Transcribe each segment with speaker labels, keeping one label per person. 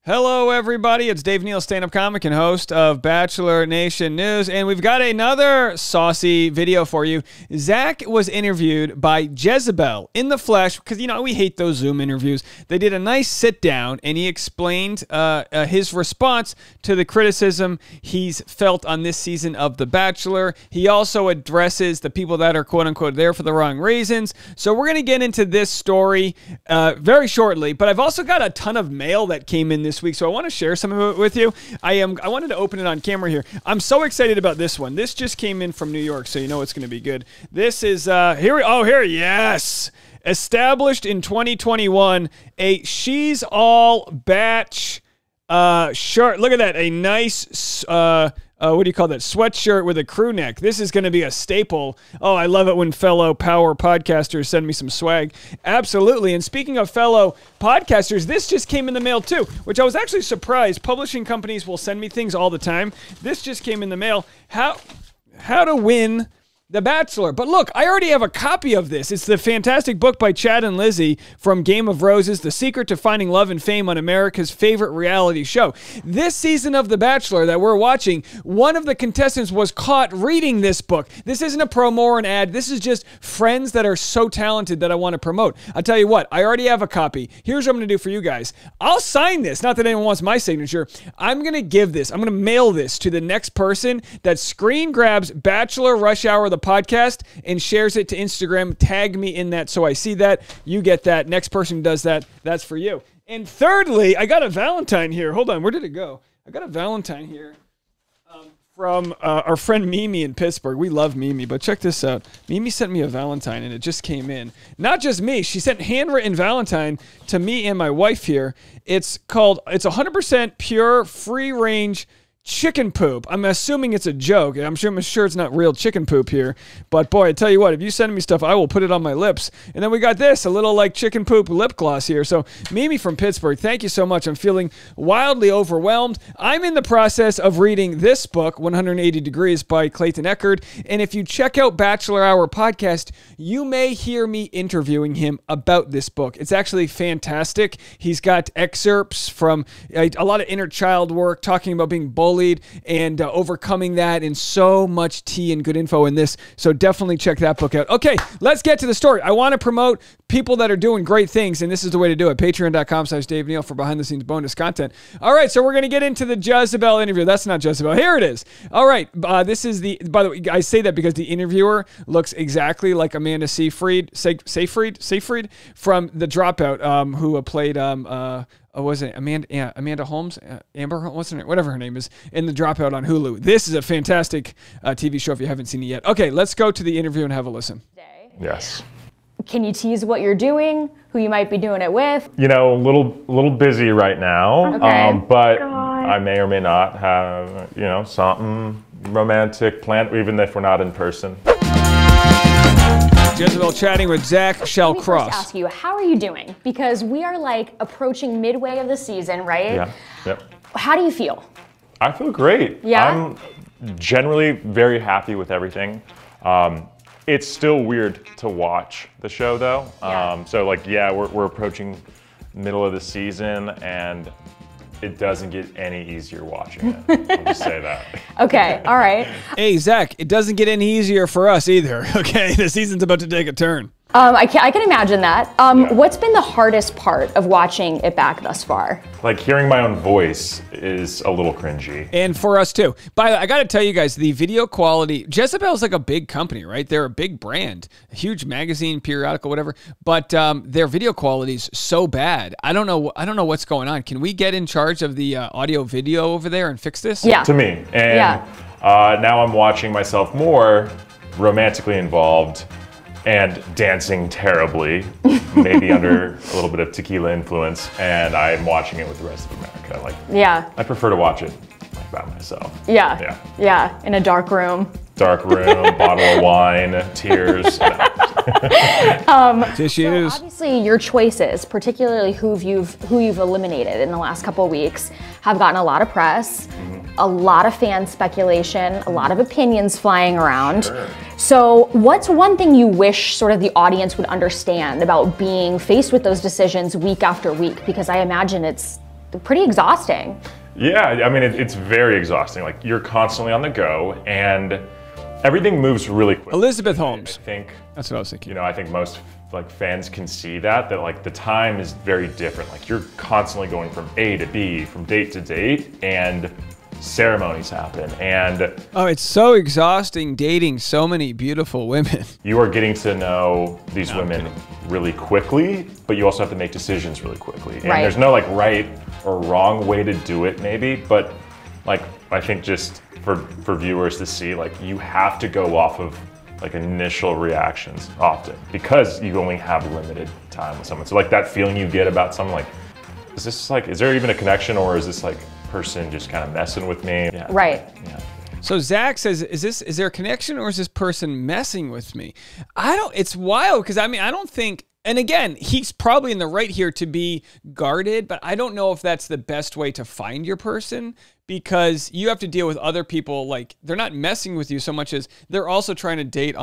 Speaker 1: Hello, everybody. It's Dave Neal, stand-up comic and host of Bachelor Nation News, and we've got another saucy video for you. Zach was interviewed by Jezebel in the flesh because, you know, we hate those Zoom interviews. They did a nice sit-down, and he explained his response to the criticism he's felt on this season of The Bachelor. He also addresses the people that are, quote-unquote, there for the wrong reasons. So we're going to get into this story very shortly, but I've also got a ton of mail that came in this week, so I want to share some of it with you. I wanted to open it on camera here. I'm so excited about this one. This just came in from New York, so you know it's going to be good. This is yes. Established in 2021, a She's All Batch shirt. Look at that, a nice what do you call that? Sweatshirt with a crew neck. This is going to be a staple. Oh, I love it when fellow power podcasters send me some swag. Absolutely. And speaking of fellow podcasters, this just came in the mail too, which I was actually surprised. Publishing companies will send me things all the time. This just came in the mail. How to win The Bachelor. But look, I already have a copy of this. It's the fantastic book by Chad and Lizzie from Game of Roses, The Secret to Finding Love and Fame on America's Favorite Reality Show. This season of The Bachelor that we're watching, one of the contestants was caught reading this book. This isn't a promo or an ad. This is just friends that are so talented that I want to promote. I'll tell you what, I already have a copy. Here's what I'm going to do for you guys. I'll sign this. Not that anyone wants my signature. I'm going to give this. I'm going to mail this to the next person that screen grabs Bachelor Rush Hour, the podcast, and shares it to Instagram. Tag me in that so I see that. You get that. Next person who does that, that's for you. And thirdly, I got a Valentine here. Hold on, where did it go? I got a Valentine here from our friend Mimi in Pittsburgh. We love Mimi, but check this out. Mimi sent me a Valentine, and it just came in. Not just me. She sent handwritten Valentine to me and my wife here. It's 100% pure, free-range chicken poop. I'm assuming it's a joke. I'm sure it's not real chicken poop here. But boy, I tell you what, if you send me stuff, I will put it on my lips. And then we got this, a little like chicken poop lip gloss here. So Mimi from Pittsburgh, thank you so much. I'm feeling wildly overwhelmed. I'm in the process of reading this book, 180 Degrees by Clayton Echard. And if you check out Bachelor Hour podcast, you may hear me interviewing him about this book. It's actually fantastic. He's got excerpts from a lot of inner child work, talking about being bullied and overcoming that, and so much tea and good info in this. So definitely check that book out. Okay, let's get to the story. I want to promote people that are doing great things, and this is the way to do it. Patreon.com/Dave Neal for behind-the-scenes bonus content. All right, so we're going to get into the Jezebel interview. That's not Jezebel. Here it is. All right, this is the, by the way, I say that because the interviewer looks exactly like Amanda Seyfried from The Dropout, who played was it Amanda Holmes? Amber, what's her name? Whatever her name is, in The Dropout on Hulu. This is a fantastic TV show if you haven't seen it yet. Okay, let's go to the interview and have a listen.
Speaker 2: Yes.
Speaker 3: Can you tease what you're doing, who you might be doing it with?
Speaker 2: You know, a little busy right now,
Speaker 3: Okay.
Speaker 2: but I may or may not have, you know, something romantic planned, even if we're not in person.
Speaker 1: Jezebel chatting with Zach Shallcross.
Speaker 3: Let me first ask you, how are you doing? Because we are like approaching midway of the season, right?
Speaker 2: Yeah. Yep.
Speaker 3: How do you feel?
Speaker 2: I feel great.
Speaker 3: Yeah?
Speaker 2: I'm generally very happy with everything. It's still weird to watch the show though.
Speaker 3: Yeah.
Speaker 2: So like, yeah, we're approaching middle of the season, and it doesn't get any easier watching it. I'll just say that.
Speaker 3: Okay, all right.
Speaker 1: Hey, Zach, it doesn't get any easier for us either, okay? The season's about to take a turn.
Speaker 3: I can imagine that. What's been the hardest part of watching it back thus far?
Speaker 2: Like, hearing my own voice is a little cringy.
Speaker 1: And for us too. But I got to tell you guys, the video quality, Jezebel's like a big company, right? They're a big brand, a huge magazine, periodical, whatever. But their video quality is so bad. I don't know what's going on. Can we get in charge of the audio video over there and fix this?
Speaker 3: Yeah.
Speaker 2: To me. And now I'm watching myself more romantically involved and dancing terribly, maybe under a little bit of tequila influence, and I'm watching it with the rest of America. Like,
Speaker 3: Yeah.
Speaker 2: I prefer to watch it like by myself.
Speaker 3: Yeah. Yeah. In a dark room.
Speaker 2: Dark room, bottle of wine, tears.
Speaker 1: Tissues.
Speaker 3: So obviously, your choices, particularly who you've eliminated in the last couple of weeks, have gotten a lot of press, a lot of fan speculation, a lot of opinions flying around.
Speaker 2: Sure.
Speaker 3: So what's one thing you wish sort of the audience would understand about being faced with those decisions week after week? Because I imagine it's pretty exhausting.
Speaker 2: Yeah, I mean, it's very exhausting. Like, you're constantly on the go, and everything moves really quick.
Speaker 1: Elizabeth Holmes.
Speaker 2: I think
Speaker 1: That's what I was thinking.
Speaker 2: you know, I think most like fans can see that like the time is very different. Like, you're constantly going from A to B, from date to date, and ceremonies happen, and
Speaker 1: Oh, it's so exhausting dating so many beautiful women.
Speaker 2: you are getting to know these women really quickly, but you also have to make decisions really quickly. And
Speaker 3: Right.
Speaker 2: there's no like right or wrong way to do it maybe, but like I think just for viewers to see, like, you have to go off of like initial reactions often because you only have limited time with someone. So like that feeling you get about someone, like, is there even a connection, or is this like person just kind of messing with me? Yeah.
Speaker 3: Right.
Speaker 2: Yeah.
Speaker 1: So Zach says, is there a connection, or is this person messing with me? It's wild, because I mean, I don't think, and again, he's probably in the right here to be guarded, but I don't know if that's the best way to find your person, because you have to deal with other people. Like, they're not messing with you so much as they're also trying to date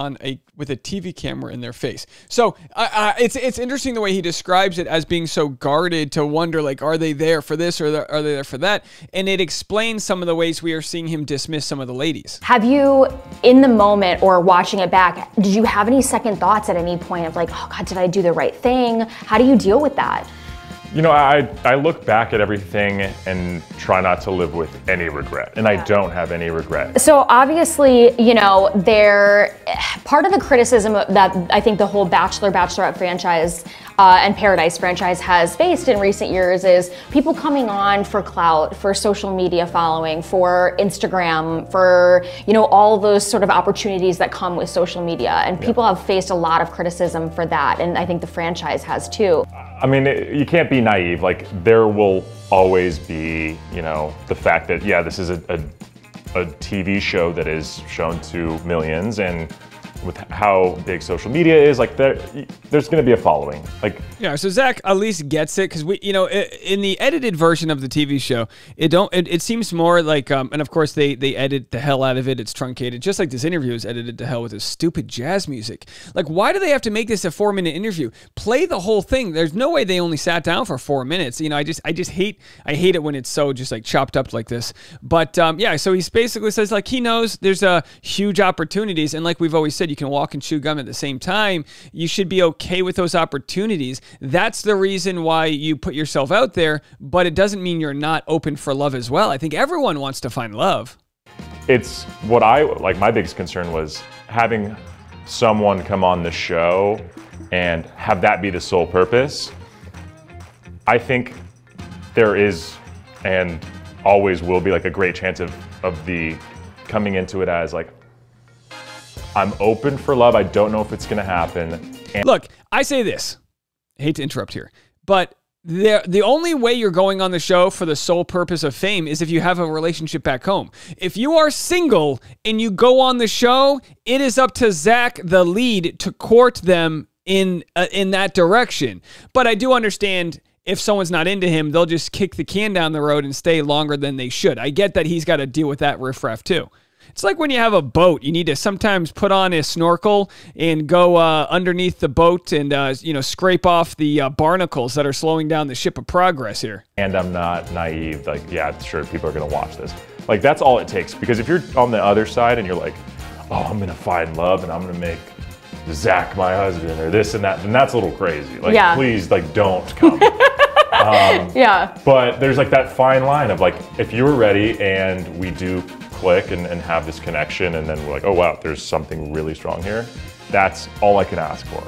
Speaker 1: with a TV camera in their face. So it's interesting the way he describes it as being so guarded, to wonder, like, are they there for this, or are they there for that? And it explains some of the ways we are seeing him dismiss some of the ladies.
Speaker 3: Have you, in the moment or watching it back, did you have any second thoughts at any point of like, oh God, did I do the right thing? How do you deal with that?
Speaker 2: You know, I look back at everything and try not to live with any regret, and I don't have any regret.
Speaker 3: So obviously, you know, part of the criticism that I think the whole Bachelor, Bachelorette franchise and Paradise franchise has faced in recent years is people coming on for clout, for social media following, for Instagram, for, you know, all those sort of opportunities that come with social media. And people have faced a lot of criticism for that, and I think the franchise has too.
Speaker 2: I mean, you can't be naive. Like, there will always be, you know, the fact that, yeah, this is a TV show that is shown to millions, and with how big social media is, like, there's going to be a following. Like,
Speaker 1: yeah, so Zach at least gets it, because we, you know, in the edited version of the TV show, it seems more like, and of course they edit the hell out of it. It's truncated, just like this interview is edited to hell with this stupid jazz music. Like, why do they have to make this a 4-minute interview? Play the whole thing. There's no way they only sat down for 4 minutes. You know, I hate it when it's so just like chopped up like this. But yeah, so he basically says, like, he knows there's huge opportunities, and like we've always said, you can walk and chew gum at the same time. You should be okay with those opportunities. That's the reason why you put yourself out there, but it doesn't mean you're not open for love as well. I think everyone wants to find love.
Speaker 2: it's what my biggest concern was having someone come on the show and have that be the sole purpose. I think there is and always will be like a great chance of the coming into it as like, I'm open for love. I don't know if it's gonna happen. And
Speaker 1: look, I say this, I hate to interrupt here, but the only way you're going on the show for the sole purpose of fame is if you have a relationship back home. If you are single and you go on the show, it is up to Zach, the lead, to court them in that direction. But I do understand if someone's not into him, they'll just kick the can down the road and stay longer than they should. I get that he's got to deal with that riffraff too. It's like when you have a boat, you need to sometimes put on a snorkel and go underneath the boat and scrape off the barnacles that are slowing down the ship of progress here.
Speaker 2: And I'm not naive, like, yeah, sure, people are gonna watch this. Like, that's all it takes. Because if you're on the other side and you're like, oh, I'm gonna find love and I'm gonna make Zach my husband or this and that, then that's a little crazy. Like, yeah. Please, like, don't come.
Speaker 3: Yeah.
Speaker 2: But there's like that fine line of like, if you're ready and we do click and have this connection and then we're like, oh wow, there's something really strong here, that's all I can ask for.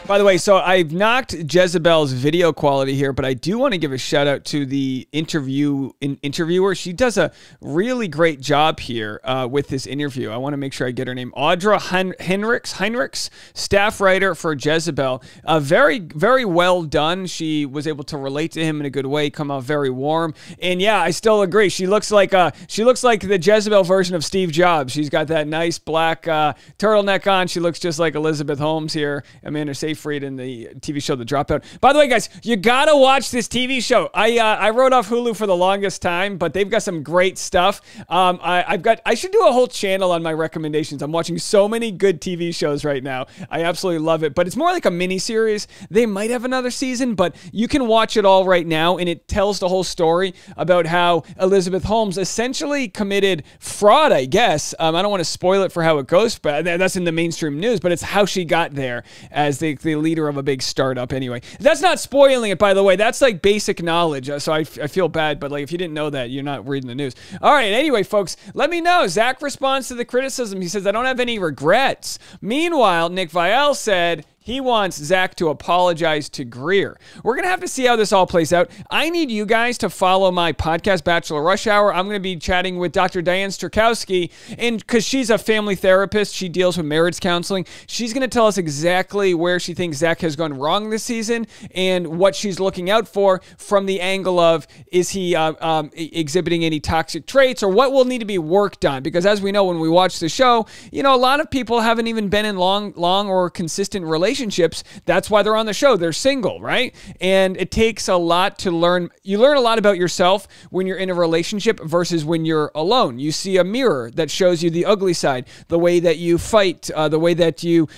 Speaker 1: By the way, so I've knocked Jezebel's video quality here, but I do want to give a shout out to the interviewer. She does a really great job here with this interview. I want to make sure I get her name. Audra Heinrichs, staff writer for Jezebel. Very, very well done. She was able to relate to him in a good way, come out very warm. And yeah, I still agree. She looks like the Jezebel version of Steve Jobs. She's got that nice black turtleneck on. She looks just like Elizabeth Holmes here, Amanda Seyfried. Fried in the TV show The Dropout. By the way, guys, you gotta watch this TV show. I wrote off Hulu for the longest time, but they've got some great stuff. I should do a whole channel on my recommendations. I'm watching so many good TV shows right now. I absolutely love it, but it's more like a mini series. They might have another season, but you can watch it all right now, and it tells the whole story about how Elizabeth Holmes essentially committed fraud, I guess. I don't want to spoil it for how it goes, but that's in the mainstream news, but it's how she got there as the leader of a big startup anyway. That's not spoiling it, by the way. That's like basic knowledge, so I feel bad, but like if you didn't know that, you're not reading the news. All right, anyway, folks, let me know. Zach responds to the criticism. He says, I don't have any regrets. Meanwhile, Nick Viall said he wants Zach to apologize to Greer. We're going to have to see how this all plays out. I need you guys to follow my podcast, Bachelor Rush Hour. I'm going to be chatting with Dr. Diane Strakowski, and because she's a family therapist, she deals with marriage counseling. She's going to tell us exactly where she thinks Zach has gone wrong this season and what she's looking out for from the angle of, is he exhibiting any toxic traits, or what will need to be worked on? Because as we know, when we watch the show, a lot of people haven't even been in long or consistent relationships. That's why they're on the show. They're single, right? And it takes a lot to learn. You learn a lot about yourself when you're in a relationship versus when you're alone. You see a mirror that shows you the ugly side, the way that you fight, the way that you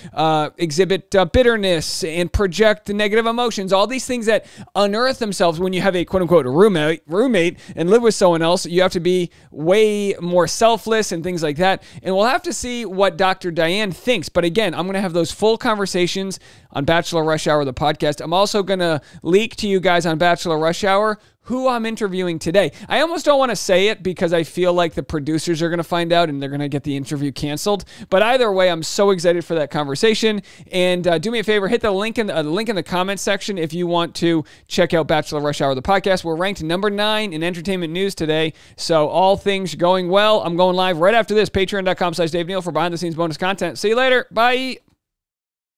Speaker 1: exhibit bitterness and project negative emotions, all these things that unearth themselves when you have a quote-unquote roommate and live with someone else. You have to be way more selfless and things like that. And we'll have to see what Dr. Diane thinks. But again, I'm going to have those full conversations on Bachelor Rush Hour, the podcast. I'm also going to leak to you guys on Bachelor Rush Hour who I'm interviewing today. I almost don't want to say it because I feel like the producers are going to find out and they're going to get the interview canceled. But either way, I'm so excited for that conversation. And do me a favor, hit the link in the comments section if you want to check out Bachelor Rush Hour, the podcast. We're ranked number 9 in entertainment news today. So all things going well. I'm going live right after this. Patreon.com/Dave Neal for behind the scenes bonus content. See you later. Bye.